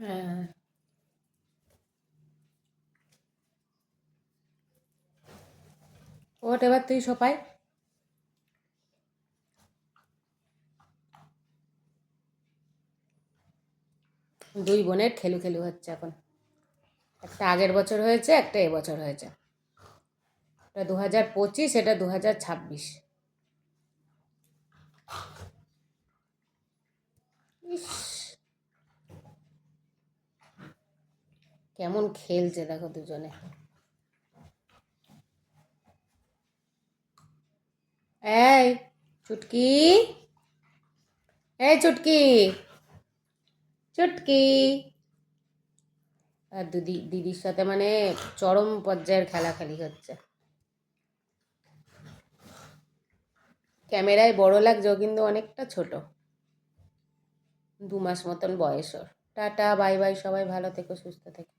হ্যাঁ, ওট এবার তুই সোপাই। দুই বোনের খেলু খেলু হচ্ছে এখন। একটা আগের বছর হয়েছে, একটা এবছর হয়েছে। এটা 2025, এটা 2026। ইস, কেমন খেলছে দেখো দুজনে। এই চুটকি, এই চুটকি, চুটকি। আর দিদির সাথে মানে চরম পর্যায়ের খেলাখেলি হচ্ছে। ক্যামেরায় বড় লাগছেও কিন্তু অনেকটা ছোট। 2 মাস মতন বয়স ওর। টাটা, বাই বাই, সবাই ভালো থেকো, সুস্থ থেকো।